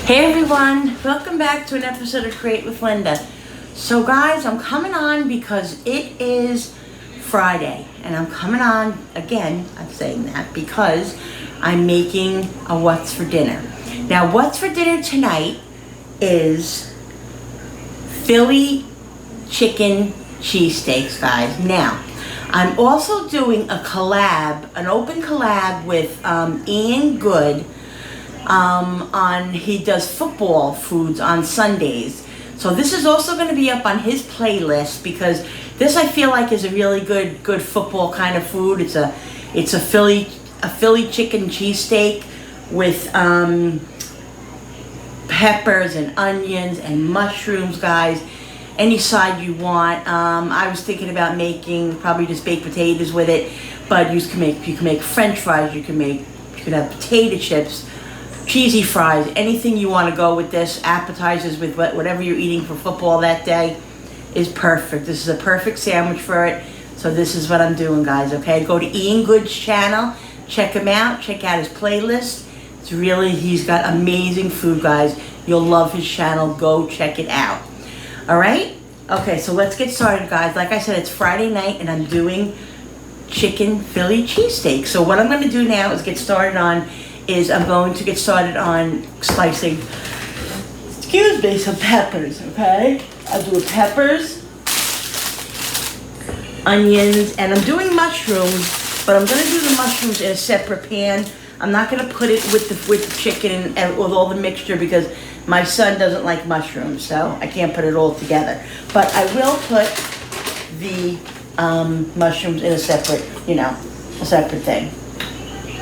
Hey everyone, welcome back to an episode of Create with Linda. So guys, I'm coming on because it is Friday, and I'm coming on again, I'm saying that because I'm making a what's for dinner. Now what's for dinner tonight is Philly chicken cheesesteaks, guys. Now, I'm also doing a collab, an open collab with Ian Good. He does football foods on Sundays. So this is also going to be up on his playlist because this I feel like is a really good football kind of food. It's a Philly chicken cheesesteak with peppers and onions and mushrooms, guys. Any side you want. I was thinking about making probably just baked potatoes with it, but you can make French fries. You can have potato chips, cheesy fries, anything you want to go with this. Appetizers with whatever you're eating for football that day is perfect. This is a perfect sandwich for it. So this is what I'm doing, guys, okay? Go to Ian Good's channel, check him out, check out his playlist. He's got amazing food, guys. You'll love his channel. Go check it out. All right? Okay, so let's get started, guys. Like I said, it's Friday night, and I'm doing chicken Philly cheesesteak. So what I'm going to do now is I'm going to get started on slicing, some peppers, okay? I'll do peppers, onions, and I'm doing mushrooms, but I'm going to do the mushrooms in a separate pan. I'm not going to put it with the chicken and with all the mixture because my son doesn't like mushrooms, so I can't put it all together. But I will put the mushrooms in a separate thing.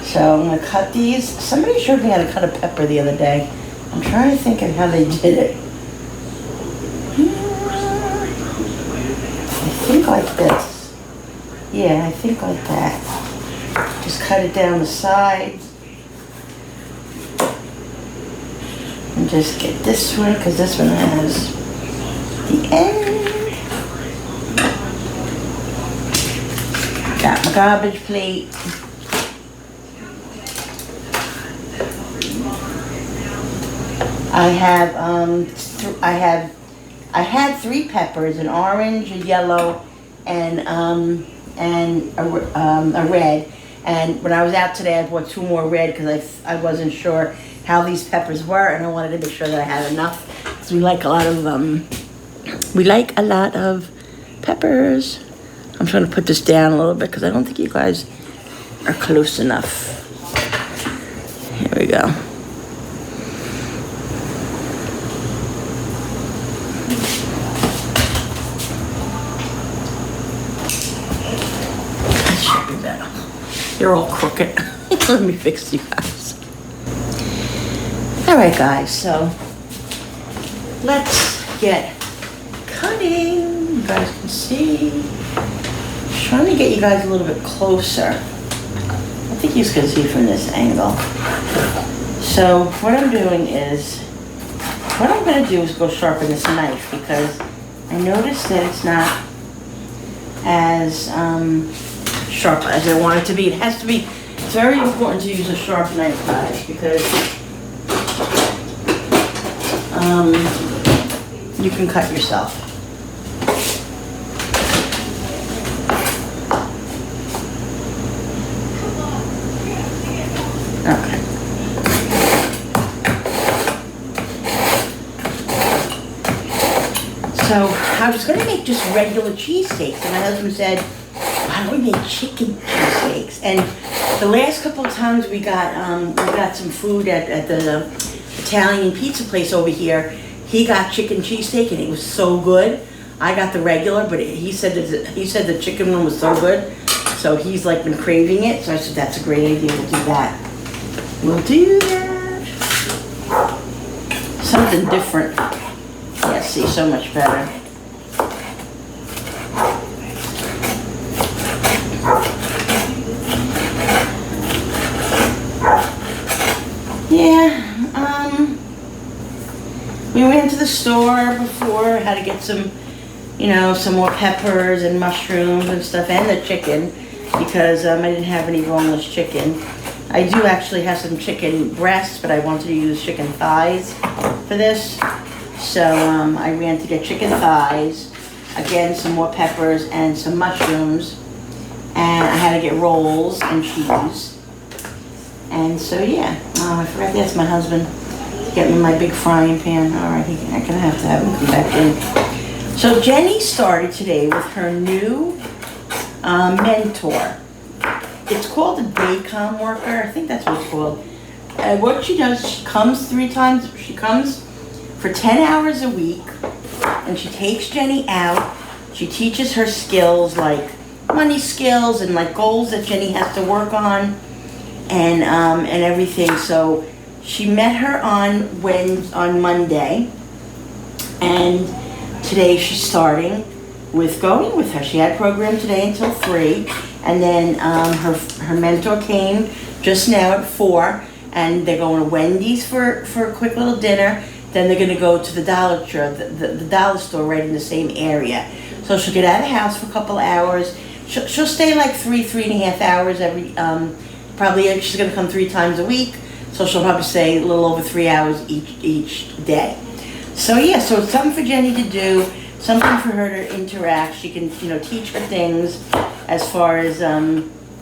So I'm going to cut these. Somebody showed me how to cut a pepper the other day. I'm trying to think of how they did it. I think like this. Yeah, I think like that. Just cut it down the sides. And just get this one, because this one has the end. Got my garbage plate. I had 3 peppers, an orange, a yellow, and a red. And when I was out today, I bought 2 more red because I wasn't sure how these peppers were, and I wanted to make sure that I had enough because we like a lot of peppers. I'm trying to put this down a little bit because I don't think you guys are close enough. Here we go. You're all crooked. Let me fix you guys. All right, guys, so let's get cutting. You guys can see. I'm trying to get you guys a little bit closer. I think you can see from this angle. So what I'm going to do is go sharpen this knife because I noticed that it's not as sharp as I want it to be. It has to be. It's very important to use a sharp knife, guys, because you can cut yourself. Okay. So I was going to make just regular cheesesteaks, and my husband said, why don't we make chicken cheesesteaks? And the last couple of times we got some food at the Italian pizza place over here. He got chicken cheesesteak and it was so good. I got the regular, but he said the chicken one was so good. So he's been craving it. So I said that's a great idea. We'll do that. Something different. Yeah, see, so much better. Yeah, we went to the store before, had to get some more peppers and mushrooms and stuff, and the chicken, because I didn't have any boneless chicken. I do actually have some chicken breasts, but I wanted to use chicken thighs for this. So I ran to get chicken thighs, again some more peppers and some mushrooms, and I had to get rolls and cheese. And so yeah, I forgot to ask my husband to get me my big frying pan. All right, I'm gonna have to have him come back in. So Jenny started today with her new mentor. It's called a Daycom worker. I think that's what it's called. What she does, she comes for 10 hours a week, and she takes Jenny out. She teaches her skills, like money skills and like goals that Jenny has to work on, and everything. So she met her on Monday, and today she's starting with going with her. She had program today until 3, and then her mentor came just now at 4, and they're going to Wendy's for a quick little dinner. Then they're going to go to the dollar store, the dollar store right in the same area. So she'll get out of the house for a couple hours. She'll stay like 3.5 hours every, probably she's going to come 3 times a week. So she'll probably stay a little over 3 hours each day. So yeah, so it's something for Jenny to do, something for her to interact. She can, teach her things as far as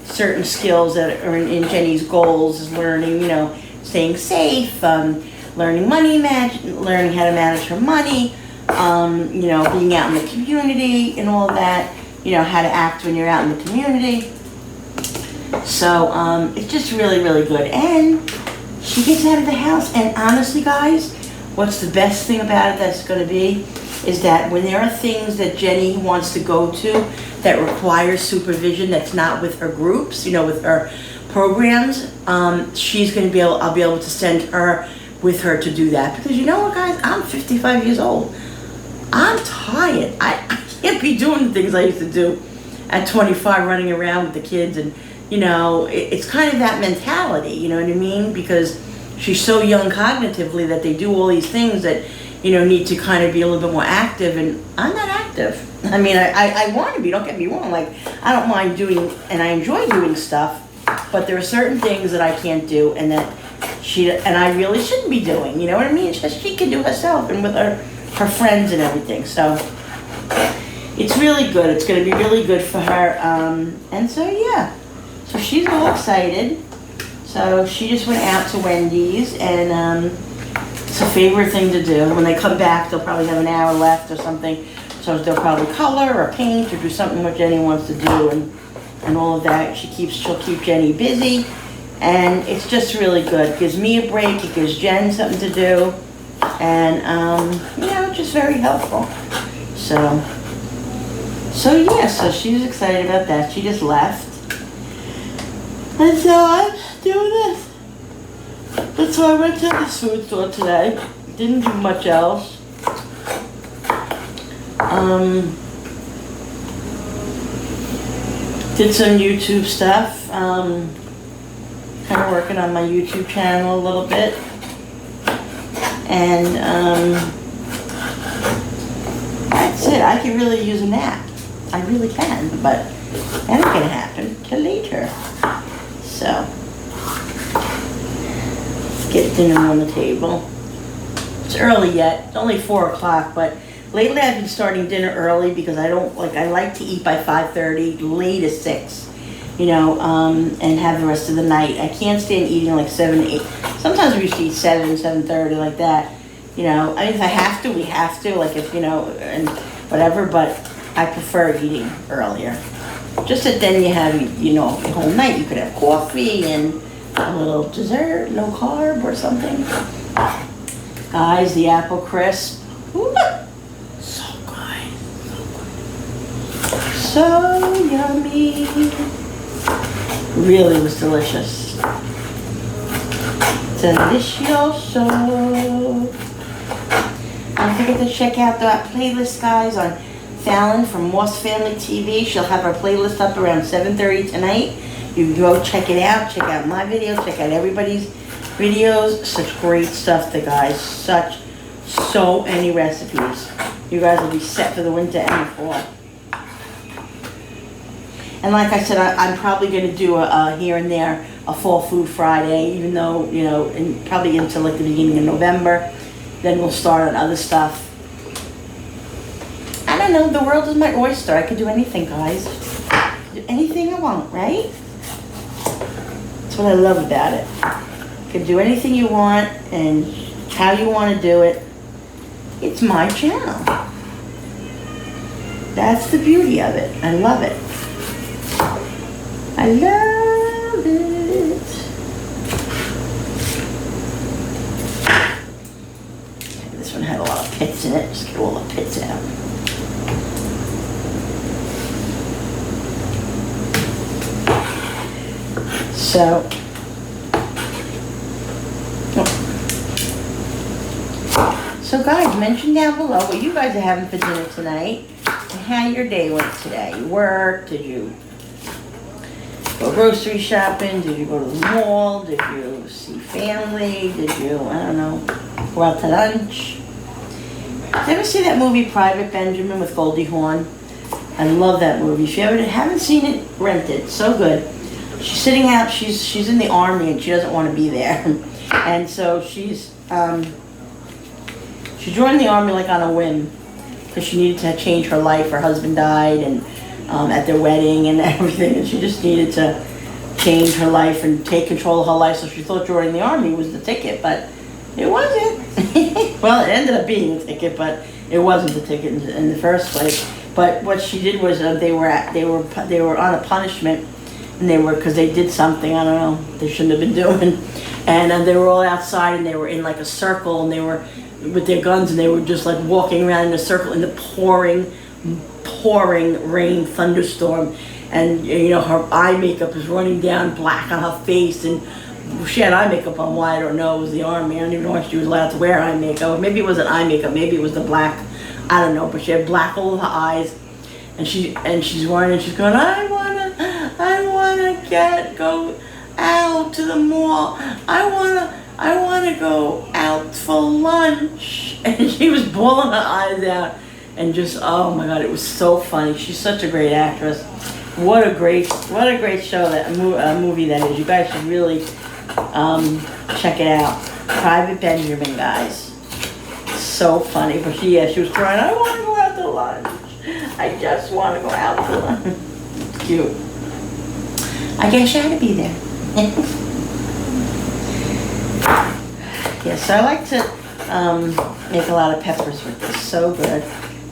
certain skills that are in Jenny's goals, is learning, staying safe, learning learning how to manage her money, being out in the community and all that, how to act when you're out in the community. So it's just really, really good. And she gets out of the house, and honestly, guys, what's the best thing about it that's going to be is that when there are things that Jenny wants to go to that require supervision that's not with her groups, with her programs, she's going to I'll be able to send her with her to do that. Because you know what, guys, I'm 55 years old. I'm tired. I can't be doing the things I used to do at 25, running around with the kids, and it's kind of that mentality, you know what I mean? Because she's so young cognitively that they do all these things that need to kind of be a little bit more active, and I'm not active. I mean, I want to be, don't get me wrong, like, I don't mind doing, and I enjoy doing stuff, but there are certain things that I can't do, and that I really shouldn't be doing, you know what I mean? It's just she can do herself, and with her friends and everything, so it's really good. It's going to be really good for her, and so yeah, so she's all excited. So she just went out to Wendy's, and it's a favorite thing to do. When they come back, they'll probably have an hour left or something. So they'll probably color or paint or do something what Jenny wants to do, and all of that. She'll keep Jenny busy, and it's just really good. It gives me a break. It gives Jen something to do, and just very helpful. So yeah. So she was excited about that. She just left, and so I'm doing this. And so I went to this food store today. Didn't do much else. Did some YouTube stuff. Kind of working on my YouTube channel a little bit. And that's it. I could really use a nap. I really can, but that ain't gonna happen till later. So get dinner on the table. It's early yet. It's only 4 o'clock, but lately I've been starting dinner early because I like to eat by 5:30, late as 6, and have the rest of the night. I can't stand eating like 7, 8. Sometimes we used to eat 7, 7:30, like that. I mean, if I have to, we have to, like if, and whatever, but I prefer eating earlier. Just that then you have, the whole night. You could have coffee and a little dessert, no carb or something. Guys, the apple crisp. Ooh, so good. So yummy. Really was delicious. Delicioso. Don't forget to check out that playlist, guys, on Fallon from Moss Family TV. She'll have her playlist up around 7:30 tonight. You can go check it out. Check out my video. Check out everybody's videos. Such great stuff, the guys. So many recipes. You guys will be set for the winter and the fall. And like I said, I'm probably going to do a here and there a fall food Friday, even though, you know, and probably until like the beginning of November. Then we'll start on other stuff. I don't know, the world is my oyster. I could do anything, guys. Do anything I want, right? That's what I love about it. You can do anything you want and how you want to do it. It's my channel. That's the beauty of it. I love it. I love it. This one had a lot of pits in it. Just get all the pits out. So, guys, mention down below what you guys are having for dinner tonight and how your day went today. You worked? Did you go grocery shopping? Did you go to the mall? Did you see family? Did you, I don't know, go out to lunch? Did you ever see that movie Private Benjamin with Goldie Hawn? I love that movie. If you haven't seen it, rent it. So good. She's sitting out, she's in the army and she doesn't want to be there. And so she joined the army like on a whim because she needed to change her life. Her husband died and at their wedding and everything, and she just needed to change her life and take control of her life. So she thought joining the army was the ticket, but it wasn't. Well, it ended up being a ticket, but it wasn't the ticket in the first place. But what she did was they were on a punishment. And they were, because they did something, I don't know, they shouldn't have been doing. And they were all outside and they were in like a circle and they were with their guns and they were just like walking around in a circle in the pouring rain thunderstorm. And you know, her eye makeup is running down black on her face and she had eye makeup on. Why, I don't know, it was the army. I don't even know why she was allowed to wear eye makeup. Maybe it wasn't eye makeup, maybe it was the black, I don't know, but she had black all over her eyes. And she's wearing, and she's going, I wanna go out to the mall. I wanna go out for lunch. And she was bawling her eyes out, and just, oh my God, it was so funny. She's such a great actress. What a great show, that movie that is. You guys should really check it out. Private Benjamin, guys. So funny. But she was crying, I want to go out to lunch. I just want to go out to lunch. It's cute. I guess you had to be there. Yeah, so I like to make a lot of peppers with this. So good.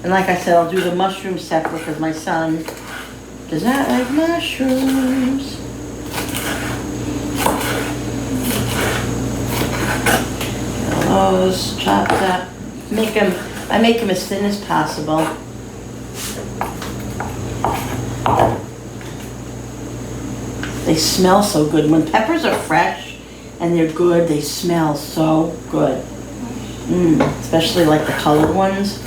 And like I said, I'll do the mushrooms separate because my son does not like mushrooms. Those chopped up. I make them as thin as possible. They smell so good. When peppers are fresh and they're good, they smell so good. Especially like the colored ones.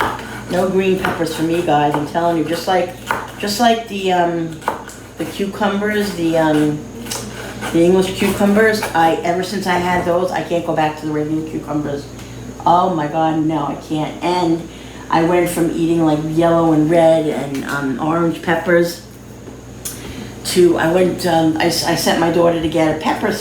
No green peppers for me, guys. I'm telling you, just like the cucumbers, the English cucumbers. Ever since I had those, I can't go back to the regular cucumbers. Oh my God, no, I can't. And I went from eating like yellow and red and orange peppers to I sent my daughter to get a pepper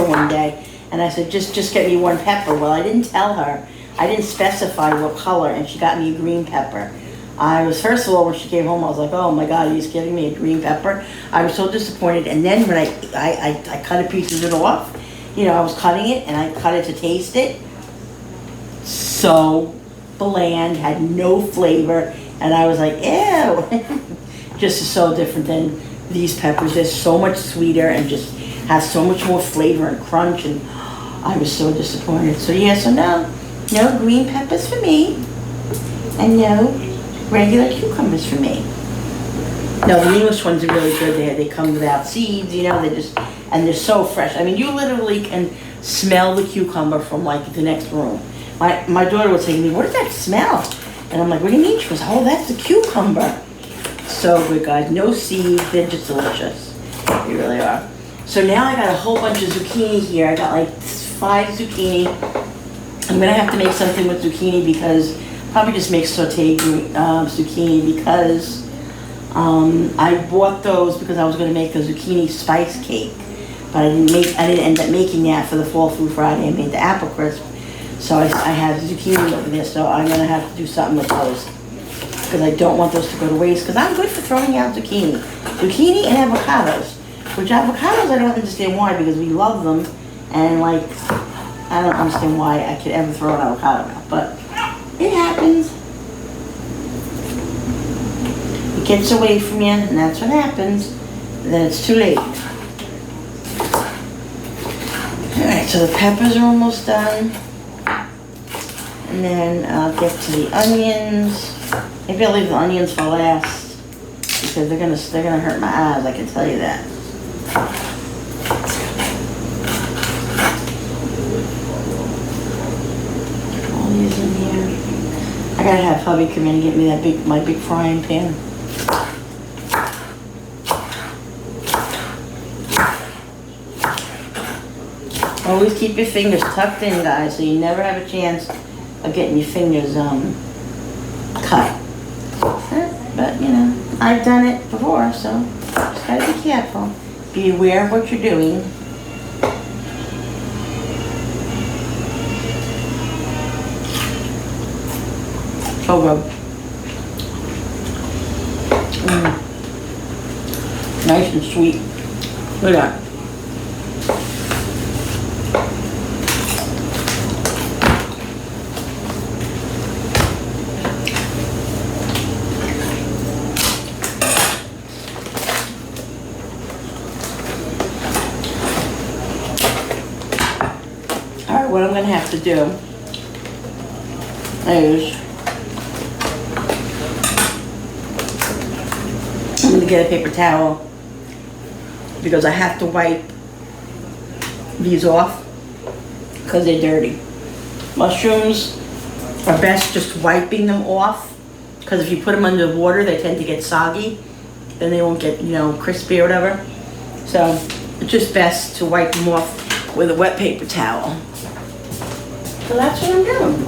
one day, and I said just get me one pepper. Well, I didn't tell her. I didn't specify what color, and she got me a green pepper. I was, first of all, when she came home, I was like, oh my God, he's giving me a green pepper. I was so disappointed. And then when I cut a piece of it off, you know, I was cutting it and I cut it to taste it. So bland, had no flavor, and I was like, ew. Just so different than these peppers. They're so much sweeter and just has so much more flavor and crunch, and I was so disappointed. So yeah, so no green peppers for me, and no regular cucumbers for me. No, the English ones are really good. They come without seeds, you know, and they're so fresh. I mean, you literally can smell the cucumber from like the next room. My daughter would say to me, what does that smell? And I'm like, what do you mean? She goes, oh, that's the cucumber. So good, guys. No seeds. They're just delicious. They really are. So now I got a whole bunch of zucchini here. I got like 5 zucchini. I'm going to have to make something with zucchini because probably just make sauteed zucchini because I bought those because I was going to make a zucchini spice cake. but I didn't end up making that for the Fall Food Friday. I made the apple crisp. So I have zucchini over there, so I'm gonna have to do something with those. Because I don't want those to go to waste, because I'm good for throwing out zucchini. Zucchini and avocados. Which avocados I don't understand why, because we love them. And like, I don't understand why I could ever throw an avocado out. But it happens. It gets away from you, and that's what happens. And then it's too late. Alright, so the peppers are almost done. And then I'll get to the onions. Maybe I'll leave the onions for last, because they're gonna hurt my eyes, I can tell you that. All these in here. I gotta have hubby come in and get me that my big frying pan. Always keep your fingers tucked in, guys, so you never have a chance of getting your fingers cut. But you know, I've done it before, so just gotta be careful. Be aware of what you're doing. So good. Nice and sweet. Look at that. Alright, what I'm going to have to do is I'm going to get a paper towel, because I have to wipe these off because they're dirty. Mushrooms are best just wiping them off, because if you put them under water they tend to get soggy, then they won't get, you know, crispy or whatever. So it's just best to wipe them off with a wet paper towel. So that's what I'm doing.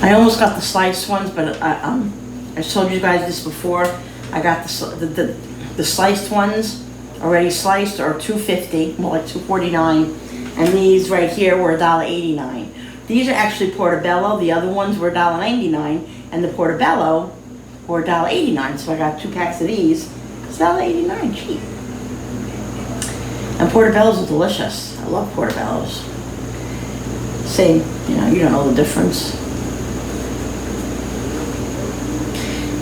I almost got the sliced ones, but I told you guys this before. I got the sliced ones already sliced are $2.50, more like $2.49, and these right here were $1.89. These are actually portobello. The other ones were $1.99, and the portobello were $1.89. So I got 2 packs of these. It's $1.89, cheap. And portobellos are delicious. I love portobellos. Same, you don't know the difference.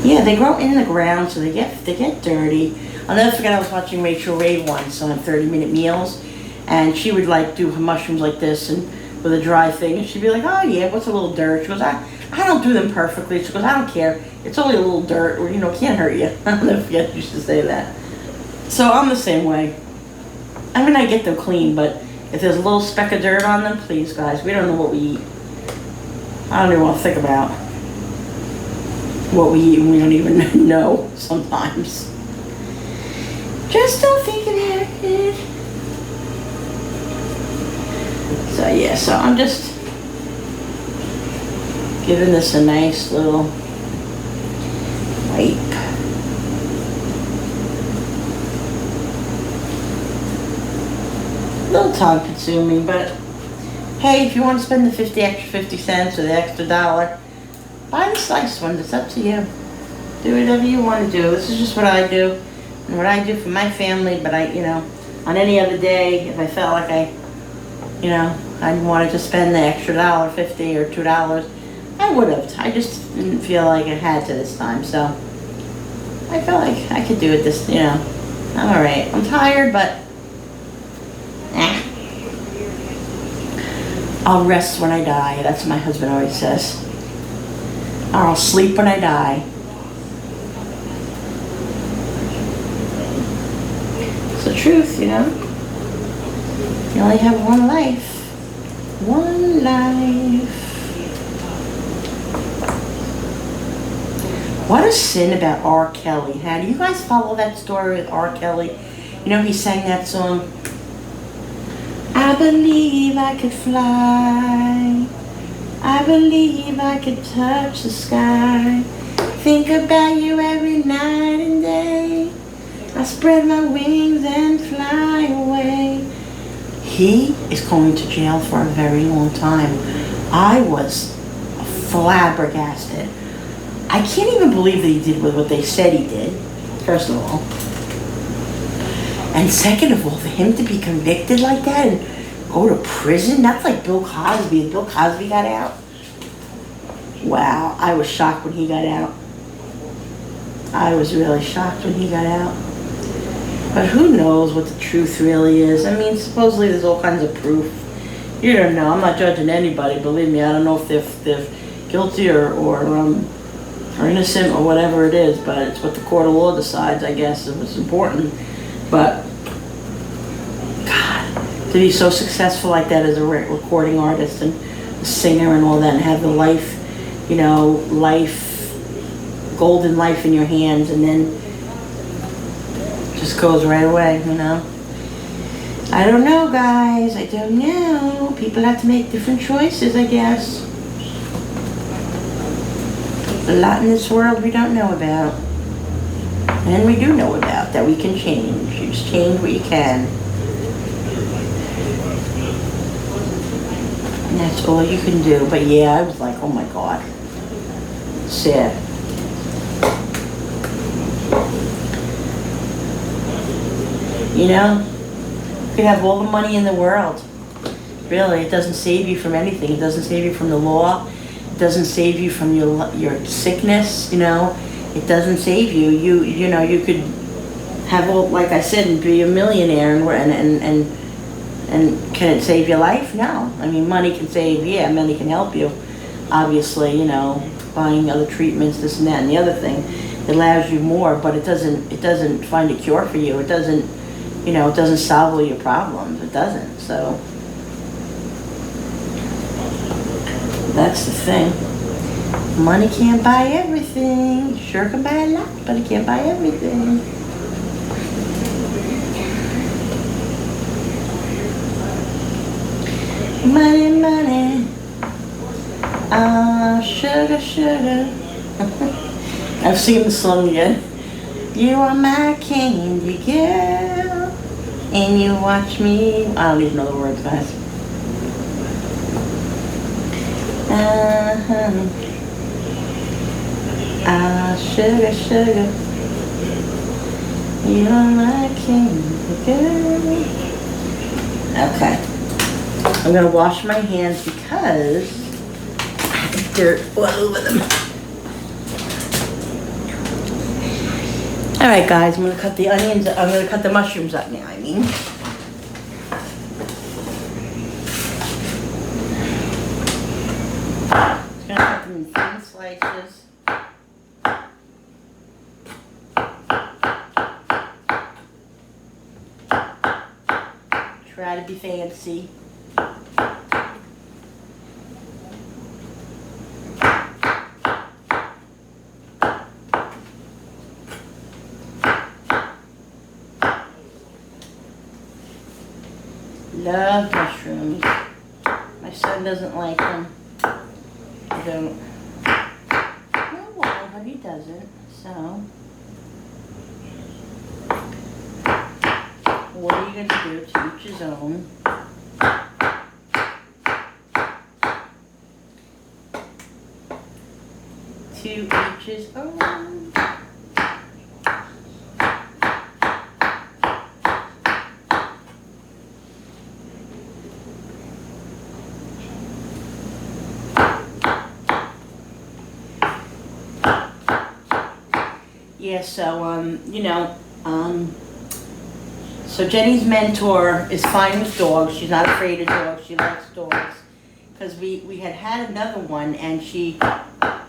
Yeah, they grow in the ground, so they get dirty. I'll never forget, I was watching Rachel Ray once on 30-minute meals, and she would like do her mushrooms like this and with a dry thing, and she'd be like, "Oh yeah, what's a little dirt?" She goes, I don't do them perfectly." She goes, "I don't care. It's only a little dirt, or it can't hurt you." I'll never forget she used to say that. So I'm the same way. I mean, I get them clean, but if there's a little speck of dirt on them, please guys, we don't know what we eat. I don't even want to think about what we eat, and we don't even know sometimes. Just don't think about it. So yeah, so I'm just giving this a nice little wipe. A little time consuming, but hey, if you want to spend the 50 cents or the extra $1, buy the sliced ones. It's up to you. Do whatever you want to do. This is just what I do and what I do for my family. But on any other day, if I felt like I wanted to spend the extra $1.50 or $2, I would have. I just didn't feel like I had to this time. So I felt like I could do it this, I'm all right. I'm tired, but I'll rest when I die. That's what my husband always says. Or I'll sleep when I die. It's the truth, You only have one life. One life. What a sin about R. Kelly. How do you guys follow that story with R. Kelly? You know, he sang that song, I believe I could fly, I believe I could touch the sky, think about you every night and day, I spread my wings and fly away. He is going to jail for a very long time. I was flabbergasted. I can't even believe that he did what they said he did, first of all. And second of all, for him to be convicted like that and go to prison, that's like Bill Cosby. Bill Cosby got out. Wow, I was shocked when he got out. I was really shocked when he got out. But who knows what the truth really is? I mean, supposedly there's all kinds of proof. You don't know. I'm not judging anybody. Believe me, I don't know if they're guilty or innocent or whatever it is. But it's what the court of law decides, I guess, if it's important. But God, to be so successful like that as a recording artist and a singer and all that, and have the life, you know, golden life in your hands, and then just goes right away, you know. I don't know, guys. I don't know. People have to make different choices, I guess. A lot in this world we don't know about. And we do know about that we can change. You just change what you can. And that's all you can do. But yeah, I was like, oh my God. Sad. You know, you can have all the money in the world. Really, it doesn't save you from anything. It doesn't save you from the law. It doesn't save you from your sickness, you know. It doesn't save you. You know, you could have all, like I said, and be a millionaire, and can it save your life? No. I mean, money can save, yeah, money can help you. Obviously, you know, buying other treatments, this and that and the other thing. It allows you more, but it doesn't find a cure for you. It doesn't, you know, it doesn't solve all your problems. It doesn't. So that's the thing. Money can't buy everything. Sure can buy a lot, but it can't buy everything. Money, money. Ah, sugar, sugar. I'm singing the song again. You are my candy girl, and you watch me. I don't even know the words, guys. Ah, sugar, sugar. You are my candy girl. Okay. I'm gonna wash my hands because I have dirt all over them. All right, guys, I'm gonna cut the onions. I'm gonna cut the mushrooms up now. I mean, just gonna cut them in thin slices. Try to be fancy. Love mushrooms. My son doesn't like them. I don't know why, but he doesn't. So, what are you going to do? To each his own. To each his own. Yeah, so, you know, so Jenny's mentor is fine with dogs. She's not afraid of dogs. She likes dogs. Because we had another one, and she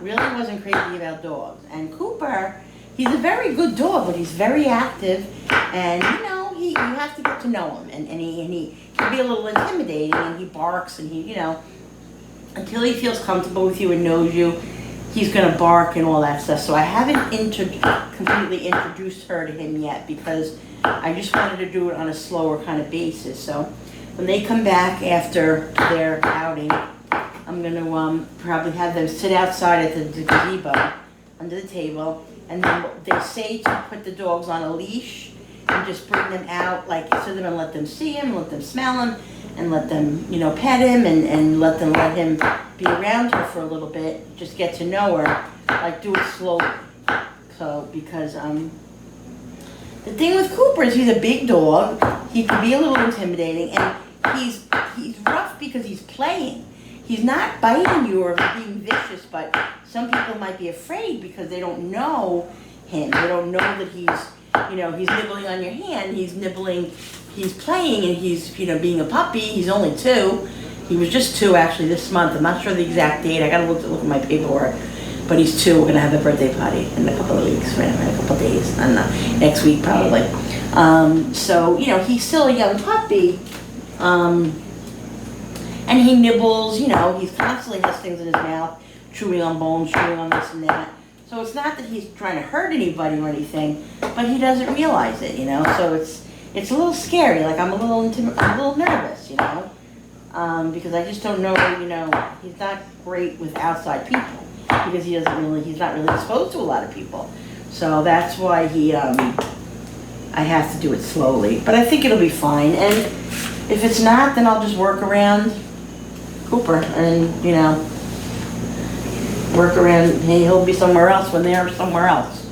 really wasn't crazy about dogs. And Cooper, he's a very good dog, but he's very active. And, you know, you have to get to know him. And he can be a little intimidating, and he barks, and he, you know, until he feels comfortable with you and knows you, he's going to bark and all that stuff. So I haven't completely introduced her to him yet because I just wanted to do it on a slower kind of basis. So when they come back after their outing, I'm going to probably have them sit outside at the gazebo under the table. And then they say to put the dogs on a leash and just bring them out, like, so them and let them see him, let them smell him, and let them, you know, pet him and let him be around her for a little bit, just get to know her, like do it slowly. So, because the thing with Cooper is he's a big dog, he can be a little intimidating, and he's rough because he's playing. He's not biting you or being vicious, but some people might be afraid because they don't know him. They don't know that he's, you know, he's nibbling on your hand, he's nibbling, he's playing, and he's, you know, being a puppy. He's only 2. He was just 2 actually this month. I'm not sure the exact date. I gotta look at my paperwork. But he's 2. We're gonna have a birthday party in a couple of weeks, right? In a couple of days. I don't know, next week probably. So, you know, he's still a young puppy. And he nibbles, you know, he constantly has things in his mouth, chewing on bones, chewing on this and that. So it's not that he's trying to hurt anybody or anything, but he doesn't realize it, you know. So it's a little scary. Like I'm a little nervous, you know, because I just don't know, you know, he's not great with outside people because he's not really exposed to a lot of people. So that's why I have to do it slowly. But I think it'll be fine. And if it's not, then I'll just work around Cooper and, you know, work around, he'll be somewhere else when they're somewhere else,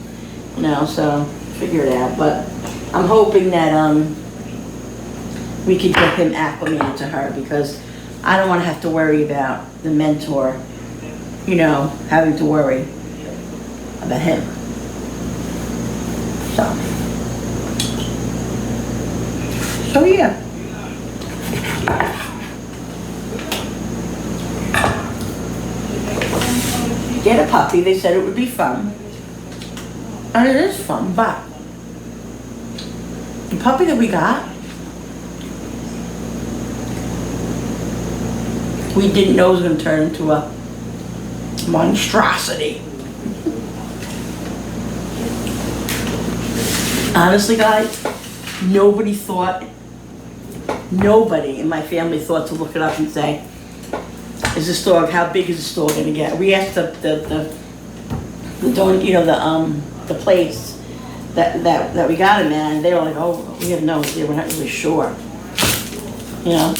you know, so figure it out. But I'm hoping that we can get him acclimated to her, because I don't want to have to worry about the mentor, you know, having to worry about him. So yeah. Get a puppy. They said it would be fun. And it is fun, but the puppy that we got, we didn't know it was going to turn into a monstrosity. Honestly, guys, nobody in my family thought to look it up and say, is this dog, how big is this dog going to get? We asked the place that we got him in, and they were like, oh, we have no idea, we're not really sure. You know?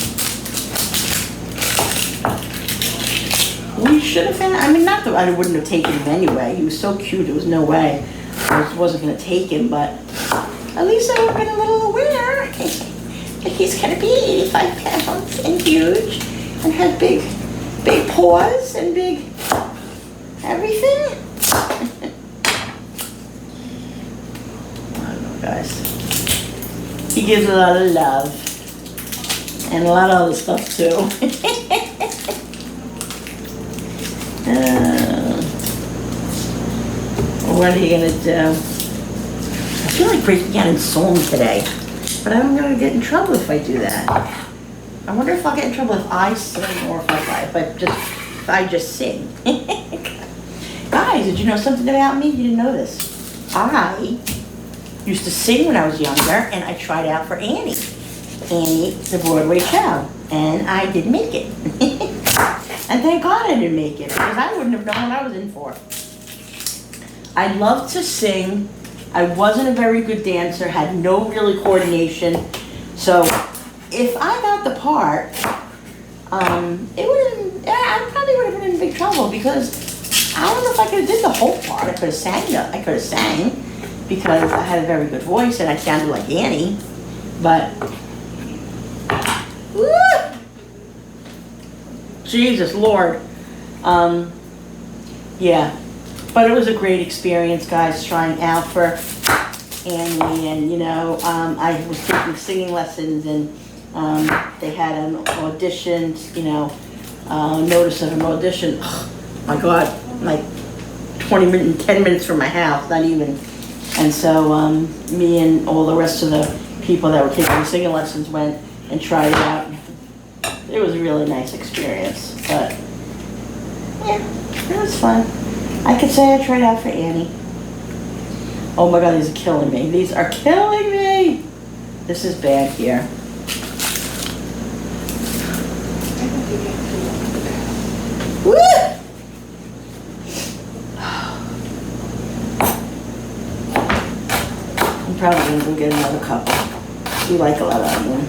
We should have found, I mean, not that I wouldn't have taken him anyway. He was so cute, there was no way I wasn't going to take him, but at least I would have been a little aware that he's going to be 85 pounds and huge and have big paws and big everything. I don't know, guys. He gives a lot of love and a lot of other stuff too. What are you gonna do? I feel like breaking out in song today, but I'm gonna get in trouble if I do that. I wonder if I'll get in trouble if I sing or if I just sing. Guys, did you know something about me? You didn't know this. I used to sing when I was younger, and I tried out for Annie, the Broadway show, and I didn't make it. And thank God I didn't make it, because I wouldn't have known what I was in for. I loved to sing. I wasn't a very good dancer, had no really coordination, so if I got the part, I probably would have been in big trouble, because I don't know if I could have did the whole part. I could have sang because I had a very good voice and I sounded like Annie, but woo, Jesus Lord, yeah. But it was a great experience, guys, trying out for Annie, and you know, I was taking singing lessons, and they had an audition, you know, notice of an audition. Oh, my God, like 10 minutes from my house, not even. And so me and all the rest of the people that were taking singing lessons went and tried it out. It was a really nice experience, but yeah, it was fun. I could say I tried out for Annie. Oh my God, these are killing me. These are killing me. This is bad here. Woo! I'm probably gonna go get another cup. We like a lot of onion.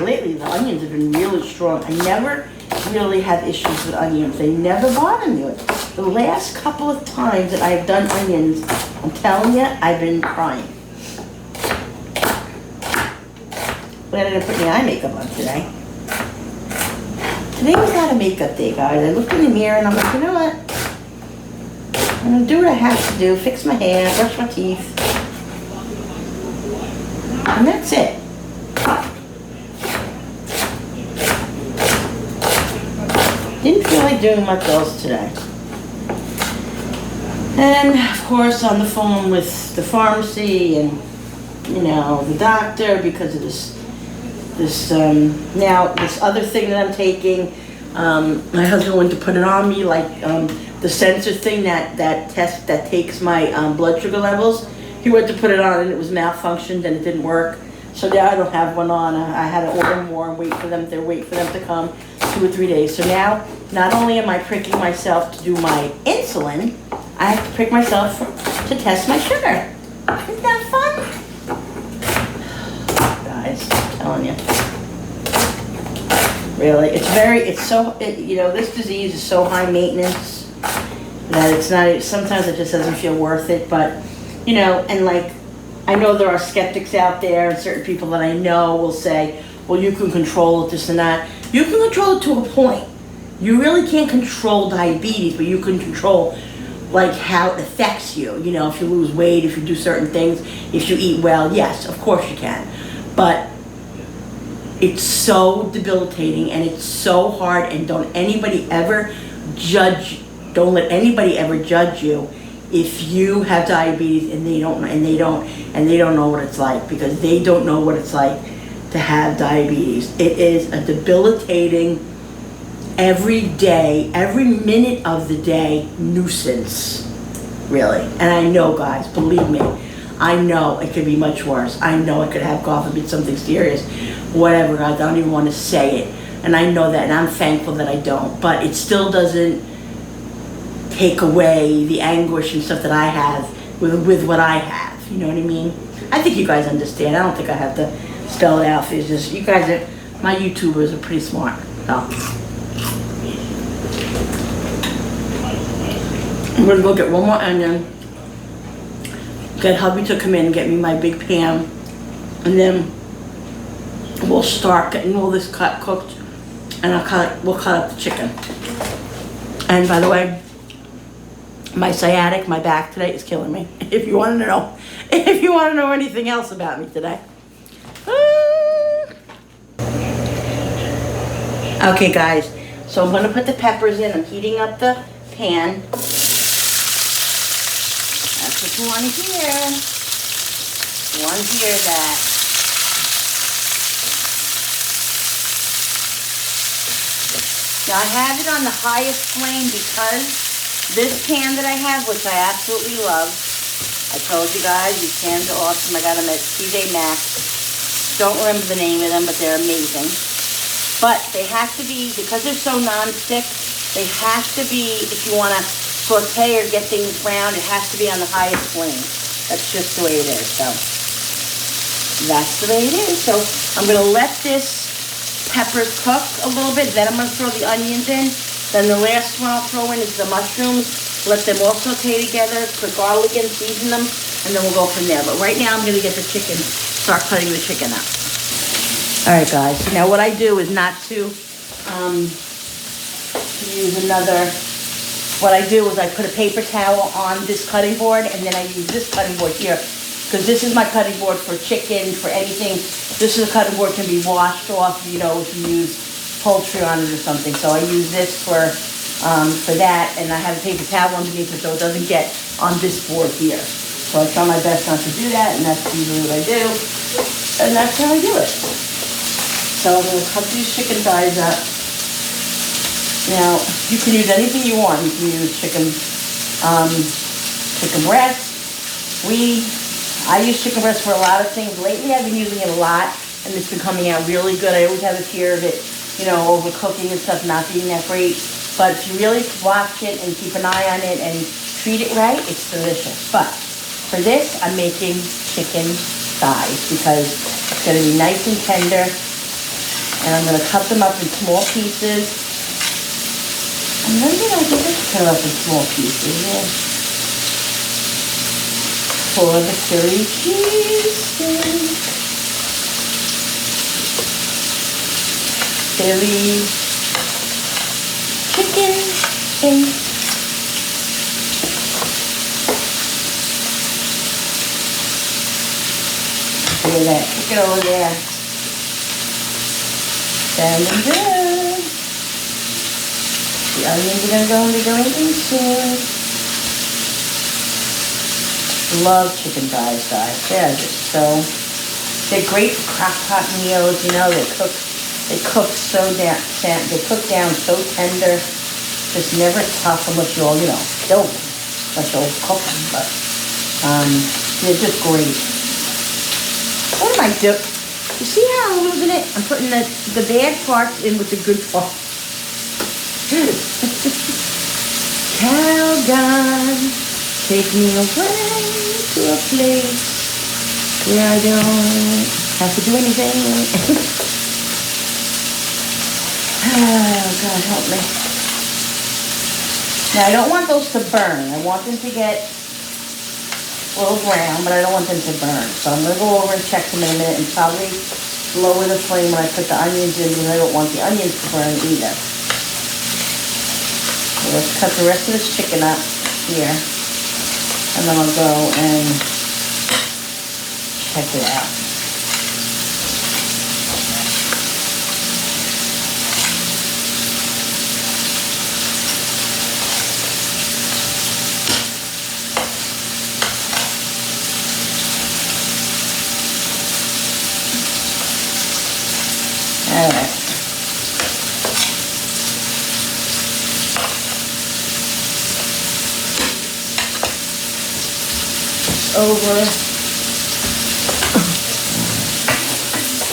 Lately, the onions have been really strong. I never really have issues with onions. They never bother me. The last couple of times that I've done onions, I'm telling you, I've been crying. Glad I didn't put any eye makeup on today. Today was not a makeup day, guys. I looked in the mirror and I'm like, you know what? I'm gonna do what I have to do, fix my hair, brush my teeth. And that's it. Didn't feel like doing much else today. And of course on the phone with the pharmacy and, you know, the doctor because of this other thing that I'm taking. My husband went to put it on me, like the sensor thing that takes my blood sugar levels. He went to put it on and it was malfunctioned and it didn't work. So now I don't have one on. I had to order more and wait for them to come 2 or 3 days. So now, not only am I pricking myself to do my insulin, I have to prick myself to test my sugar. Isn't that fun? Guys, I'm telling you. Really, you know, this disease is so high maintenance that it's not, sometimes it just doesn't feel worth it. But, you know, and like, I know there are skeptics out there and certain people that I know will say, well, you can control it, this and that. You can control it to a point. You really can't control diabetes, but you can control like how it affects you. You know, if you lose weight, if you do certain things, if you eat well, yes, of course you can. But it's so debilitating and it's so hard, and don't let anybody ever judge you if you have diabetes and they don't know what it's like, because they don't know what it's like to have diabetes. It is a debilitating, every day, every minute of the day nuisance, really. And I know, guys, believe me, I know it could be much worse. I know it could have, God forbid, something serious, whatever, guys. I don't even want to say it. And I know that, and I'm thankful that I don't. But it still doesn't take away the anguish and stuff that I have with what I have. You know what I mean? I think you guys understand. I don't think I have to spell it out. It's just, you guys are, my YouTubers are pretty smart. So I'm gonna go get one more onion. Get hubby to come in and get me my big pan, and then we'll start getting all this cooked, and we'll cut up the chicken. And by the way, my sciatic, my back today is killing me. If you want to know anything else about me today. Okay, guys. So I'm gonna put the peppers in. I'm heating up the pan. That's what you want to hear. You want to hear that. Now I have it on the highest flame because this pan that I have, which I absolutely love, I told you guys, these pans are awesome. I got them at TJ Maxx. Don't remember the name of them, but they're amazing. But they have to be, because they're so non-stick, they have to be, if you want to saute or get things brown, it has to be on the highest flame. That's just the way it is. So that's the way it is. So I'm going to let this peppers cook a little bit. Then I'm going to throw the onions in. Then the last one I'll throw in is the mushrooms. Let them all saute together. Put garlic in, season them, and then we'll go from there. But right now I'm going to get the chicken, start cutting the chicken up. All right, guys. Now what I do is not to use another. What I do is I put a paper towel on this cutting board, and then I use this cutting board here, because this is my cutting board for chicken, for anything. This is a cutting board can be washed off, you know, if you use poultry on it or something. So I use this for that, and I have a paper towel underneath it so it doesn't get on this board here. So I try my best not to do that, and that's usually what I do, and that's how I do it. So I'm going to cut these chicken thighs up. Now, you can use anything you want. You can use chicken chicken breast. I use chicken breast for a lot of things. Lately I've been using it a lot, and it's been coming out really good. I always have a fear of it, you know, overcooking and stuff, not being that great. But if you really watch it and keep an eye on it and treat it right, it's delicious. But for this, I'm making chicken thighs because it's going to be nice and tender. And I'm going to cut them up in small pieces. And then, you know, I think I can cut them up in small pieces, yeah. For the Philly cheesesteak. Philly chicken steak. Look at that chicken over there. Sounding good. The onions are going to go in the green soon. Love chicken thighs, guys. They're great for crock pot meals. You know, they cook down so tender. Just never tough unless you all, you know, kill them, unless you overcook them. But they're just great. What am I doing? You see how I'm losing it? I'm putting the bad parts in with the good parts. Calgon, take me away to a place where I don't have to do anything. Oh, God, help me. Now, I don't want those to burn. I want them to get a little brown, but I don't want them to burn. So I'm going to go over and check them in a minute and probably lower the flame when I put the onions in because I don't want the onions to burn either. So let's cut the rest of this chicken up here. And then I'll go and check it out. All right. Over.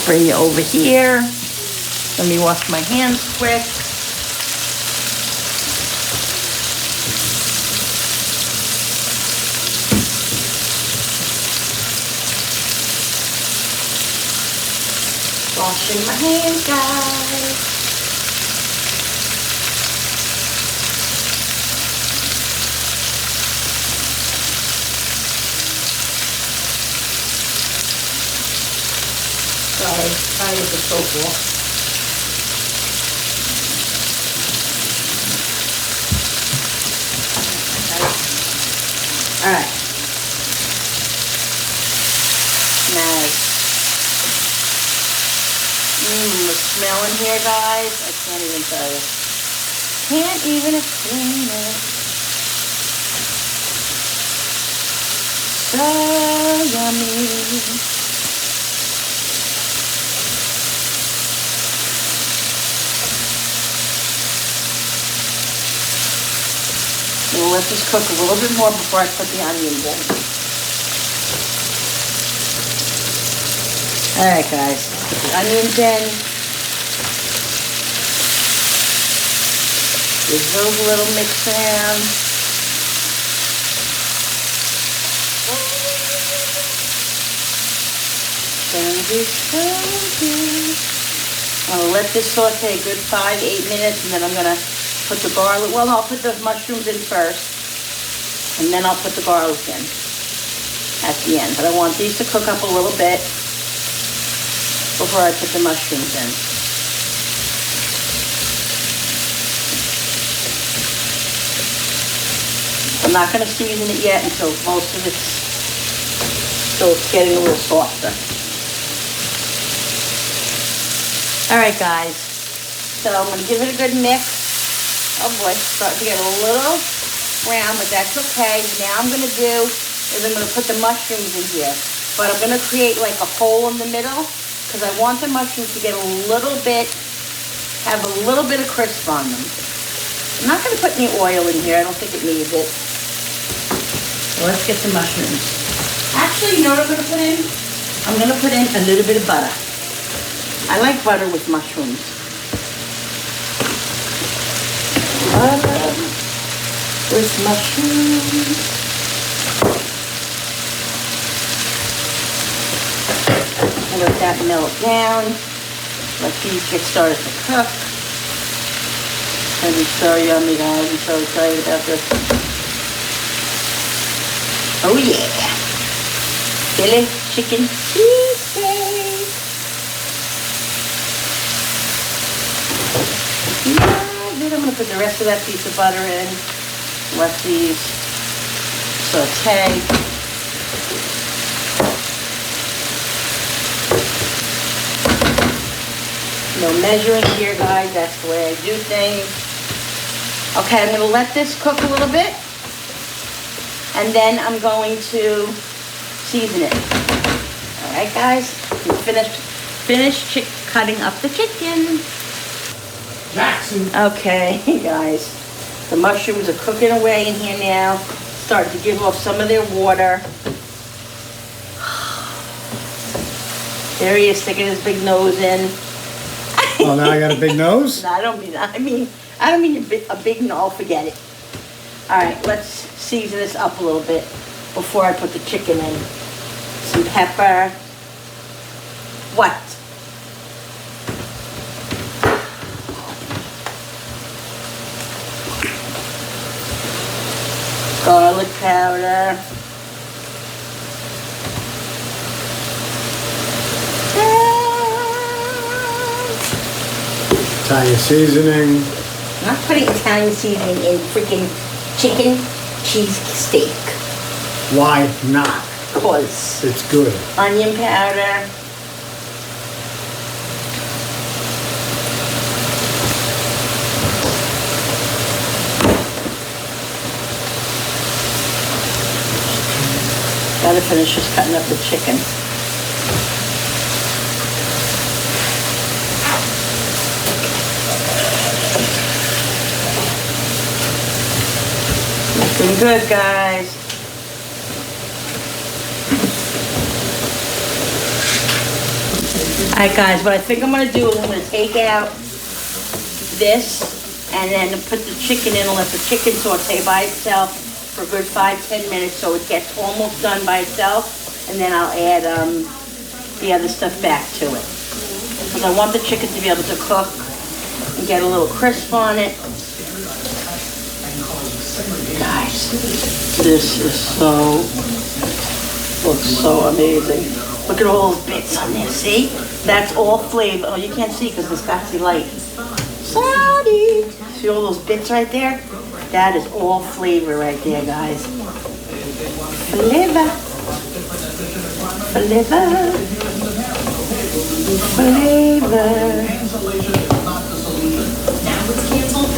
Bring it over here. Let me wash my hands quick. Washing my hands, guys. Sorry, trying to get the soap off. All right. Nice. The smell in here, guys, I can't even tell you. Can't even explain it. So yummy. We'll let this cook a little bit more before I put the onions in. All right, guys, put the onions in. Give those a little mix around. I'll let this saute a good 5-8 minutes, and then I'm gonna put the garlic. Well, no, I'll put the mushrooms in first, and then I'll put the garlic in at the end. But I want these to cook up a little bit before I put the mushrooms in. I'm not going to season it yet until most of it's still getting a little softer. All right, guys. So I'm going to give it a good mix. Oh boy, it's starting to get a little brown, but that's okay. Now I'm going to do is I'm going to put the mushrooms in here. But I'm going to create like a hole in the middle because I want the mushrooms to get a little bit, have a little bit of crisp on them. I'm not going to put any oil in here. I don't think it needs it. So let's get the mushrooms. Actually, you know what I'm going to put in? I'm going to put in a little bit of butter. I like butter with mushrooms. Butter with mushrooms. And let that melt down. Let these get started to cook. It's going to be so yummy, guys. I'm so excited about this. Oh yeah. Philly chicken cheesesteak. Then I'm going to put the rest of that piece of butter in. Let these saute. No measuring here, guys. That's the way I do things. Okay, I'm going to let this cook a little bit. And then I'm going to season it. All right, guys. We finished cutting up the chicken. Jackson. Okay, guys. The mushrooms are cooking away in here now. Starting to give off some of their water. There he is, sticking his big nose in. Oh, now I got a big nose? No, I don't mean that. I don't mean a big no, forget it. All right, let's season this up a little bit before I put the chicken in. Some pepper. What? Garlic powder. Italian seasoning. I'm not putting Italian seasoning in freaking chicken cheesesteak. Why not? Because It's good. onion powder. Gotta finish just cutting up the chicken. Looking good, guys. Alright, guys, what I think I'm gonna do is I'm gonna take out this and then put the chicken in and let the chicken saute by itself for a good 5-10 minutes so it gets almost done by itself, and then I'll add the other stuff back to it. Because I want the chicken to be able to cook and get a little crisp on it. Guys, this is looks so amazing. Look at all those bits on there, see? That's all flavor. Oh, you can't see because it's got the light. Sorry. See all those bits right there? That is all flavor right there, guys. Flavor. Flavor. Flavor. Now it's canceled.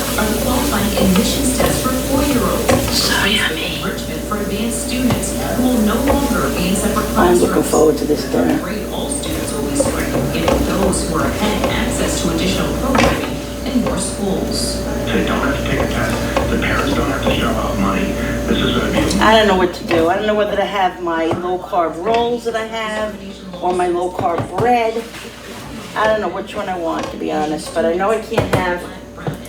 Qualifying admissions test for 4-year-olds. So yummy. Enrichment for advanced students who will no longer be in separate I'm classrooms. looking forward to this dinner. All students will be spread, giving those who are ahead access to additional programming in more schools. They don't have to take a test. The parents don't have to shell out money. This is going to be... I don't know what to do. I don't know whether to have my low-carb rolls that I have or my low-carb bread. I don't know which one I want, to be honest. But I know I can't have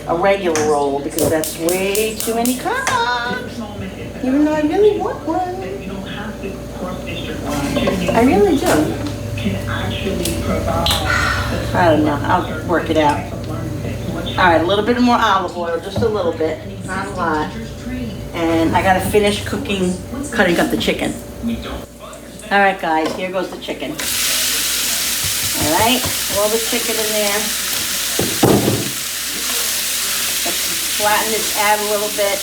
a regular roll because that's way too many carbs. Even though I really want one. I really do. I don't know. I'll work it out. All right, a little bit more olive oil, just a little bit, not a lot. And I gotta finish cutting up the chicken. All right, guys, here goes the chicken. All right, all the chicken in there. Let's flatten this out a little bit.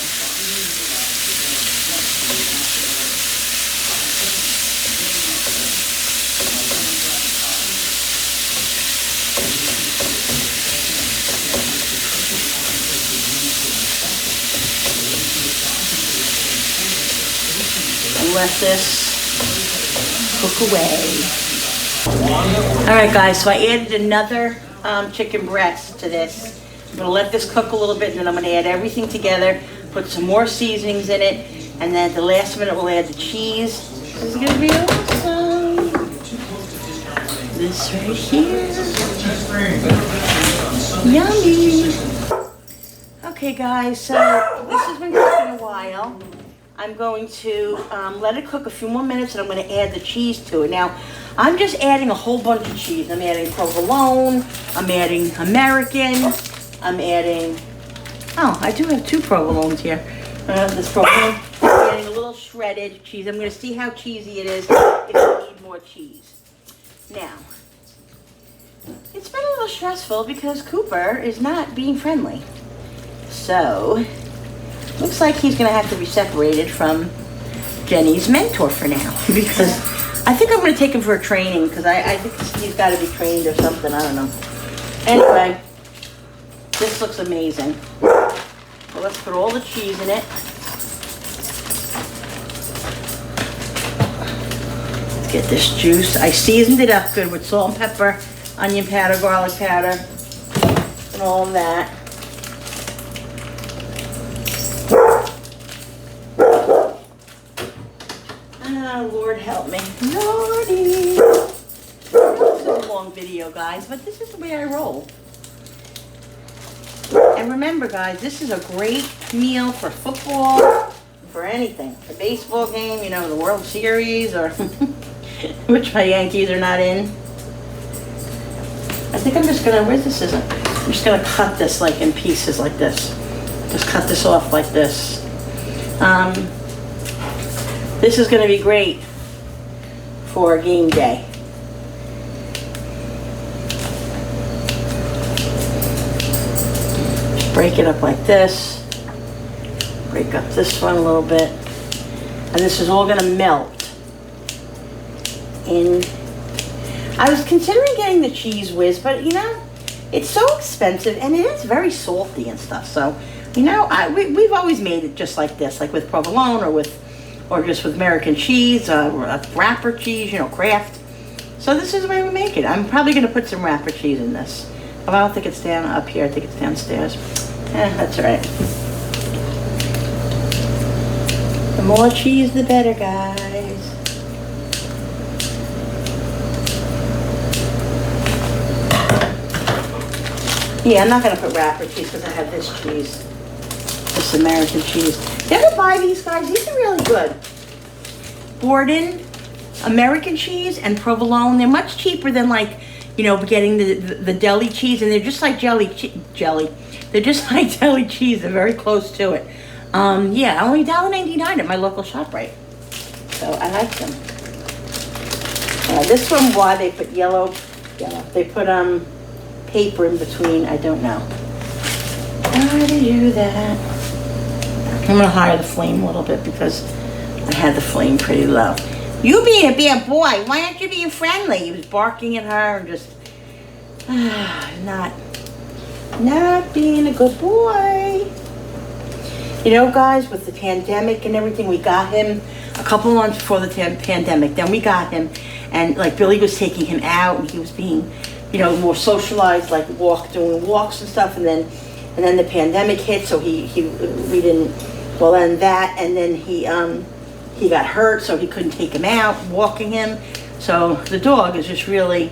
And let this cook away. All right, guys, so I added another chicken breast to this. I'm gonna let this cook a little bit, and then I'm gonna add everything together, put some more seasonings in it, And then at the last minute, we'll add the cheese. This is gonna be awesome. This right here. Yummy. Okay, guys, so this has been cooking a while. I'm going to let it cook a few more minutes, and I'm going to add the cheese to it. Now, I'm just adding a whole bunch of cheese. I'm adding provolone. I'm adding American. I'm adding, oh, I do have 2 provolones here. This provolone. I'm adding a little shredded cheese. I'm going to see how cheesy it is if you need more cheese. Now, it's been a little stressful because Cooper is not being friendly. So, looks like he's going to have to be separated from Jenny's mentor for now. Because I think I'm going to take him for a training, because I think he's got to be trained or something. I don't know. Anyway, this looks amazing. So let's put all the cheese in it. Let's get this juice. I seasoned it up good with salt and pepper, onion powder, garlic powder, and all of that. Oh, Lord help me. Lordy. This is a long video, guys, but this is the way I roll. And remember, guys, this is a great meal for football, for anything. A baseball game, you know, the World Series, or which my Yankees are not in. I think I'm just going to, where's the scissor? I'm just going to cut this like in pieces like this. Just cut this off like this. This is going to be great for game day. Just break it up like this. Break up this one a little bit. And this is all going to melt in. I was considering getting the Cheese Whiz, but you know, it's so expensive and it is very salty and stuff. So, you know, we've always made it just like this, like with provolone or just with American cheese, wrapper cheese, you know, Kraft. So this is the way we make it. I'm probably going to put some wrapper cheese in this. But I don't think it's down up here. I think it's downstairs. That's all right. The more cheese, the better, guys. Yeah, I'm not going to put wrapper cheese because I have this cheese. This American cheese. You ever buy these, guys? These are really good. Borden, American cheese, and provolone. They're much cheaper than, like, you know, getting the deli cheese, and they're just like jelly. They're just like deli cheese. They're very close to it. Yeah, only $1.99 at my local ShopRite. So I like them. This one, why they put yellow. They put paper in between. I don't know. Why do you do that? I'm gonna higher the flame a little bit because I had the flame pretty low. You being a bad boy, why aren't you being friendly? He was barking at her and just not being a good boy. You know, guys, with the pandemic and everything, we got him a couple months before the pandemic. Then we got him, and like Billy was taking him out, and he was being, you know, more socialized, like doing walks and stuff. And then the pandemic hit, so we didn't. Well, then that, and then he got hurt, so he couldn't take him out, walking him. So the dog is just really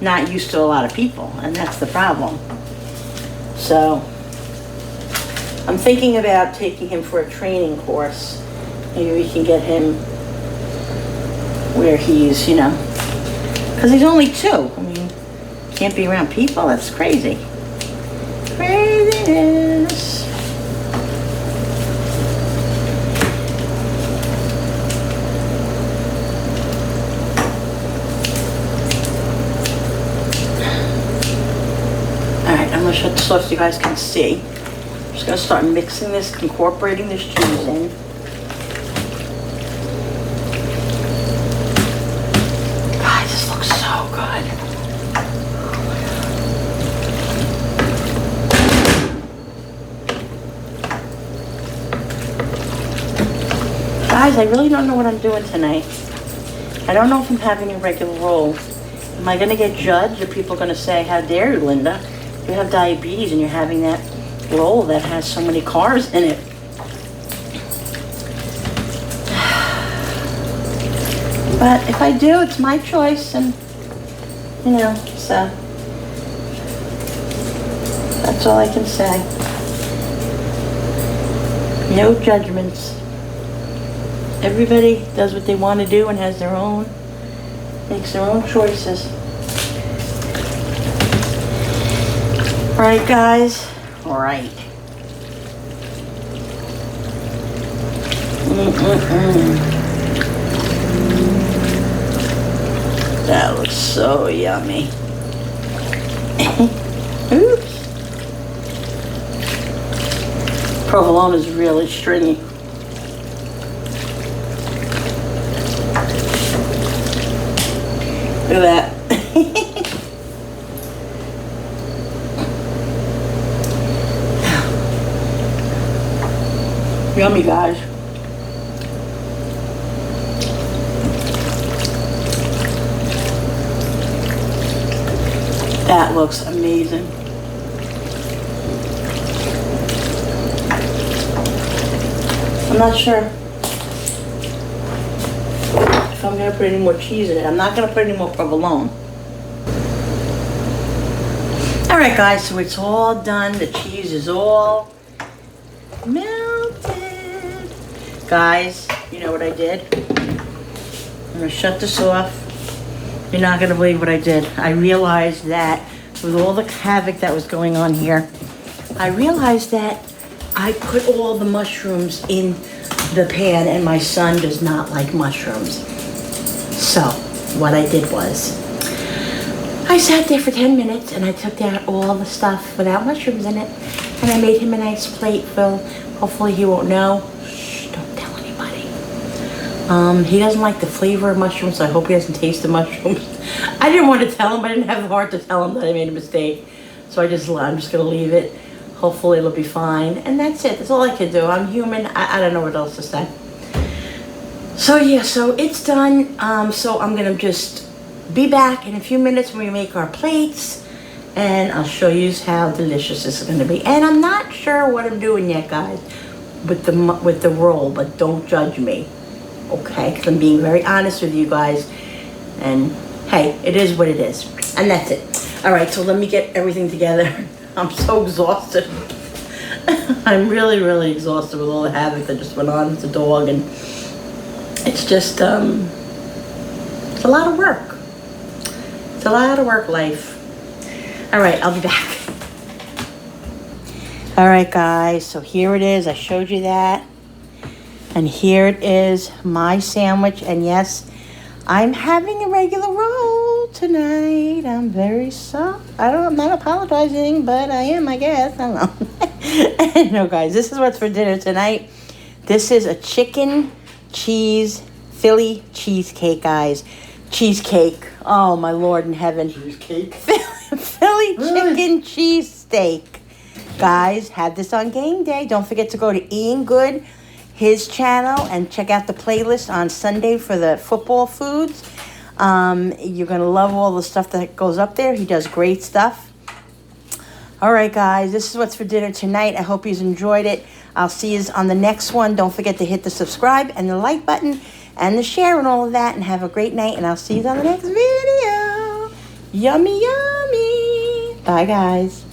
not used to a lot of people, and that's the problem. So I'm thinking about taking him for a training course. Maybe we can get him where he's, you know, because he's only 2. I mean, can't be around people. That's crazy. Craziness. Alright, I'm going to shut this off so you guys can see. I'm just going to start mixing this, incorporating this cheese in. Guys, this looks so good. Guys, I really don't know what I'm doing tonight. I don't know if I'm having a regular roll. Am I going to get judged? Are people going to say, how dare you, Linda? You have diabetes and you're having that roll that has so many carbs in it. But if I do, it's my choice, and you know, so that's all I can say. No judgments. Everybody does what they want to do and has their own, makes their own choices. All right, guys. All right. That looks so yummy. Oops. Provolone is really stringy. Look at that. Yummy, guys. That looks amazing. I'm not sure if I'm gonna put any more cheese in it. I'm not gonna put any more provolone. All right, guys, so it's all done. The cheese is all melted. Guys, you know what I did? I'm gonna shut this off. You're not gonna believe what I did. I realized that with all the havoc that was going on here, I realized that I put all the mushrooms in the pan, and my son does not like mushrooms. So what I did was, I sat there for 10 minutes and I took out all the stuff without mushrooms in it, and I made him a nice plate full. Hopefully he won't know. Shh, don't tell anybody. He doesn't like the flavor of mushrooms, so I hope he doesn't taste the mushrooms. I didn't want to tell him, but I didn't have the heart to tell him that I made a mistake. So I'm just gonna leave it. Hopefully it'll be fine. And that's it, that's all I can do. I'm human, I don't know what else to say. So yeah, so it's done. So I'm gonna just be back in a few minutes when we make our plates, and I'll show you how delicious this is gonna be. And I'm not sure what I'm doing yet, guys, with the roll, but don't judge me, okay? Because I'm being very honest with you guys, and hey, it is what it is, and that's it. All right, so let me get everything together. I'm so exhausted. I'm really, really exhausted with all the havoc that just went on with the dog, and it's just, it's a lot of work. It's a lot of work, life. All right, I'll be back. All right, guys, so here it is. I showed you that. And here it is, my sandwich. And yes, I'm having a regular roll tonight. I'm very sorry. I'm not apologizing, but I am, I guess. I don't know. No, guys, this is what's for dinner tonight. This is a chicken cheese Philly cheesecake, guys. Cheesecake. Oh, my Lord in heaven. Cheesecake? Philly chicken cheesesteak. Guys, have this on game day. Don't forget to go to Ian Good, his channel, and check out the playlist on Sunday for the football foods. You're going to love all the stuff that goes up there. He does great stuff. All right, guys, this is what's for dinner tonight. I hope you enjoyed it. I'll see you on the next one. Don't forget to hit the subscribe and the like button and the share and all of that. And have a great night. And I'll see you on the next video. Yummy, yummy. Bye, guys.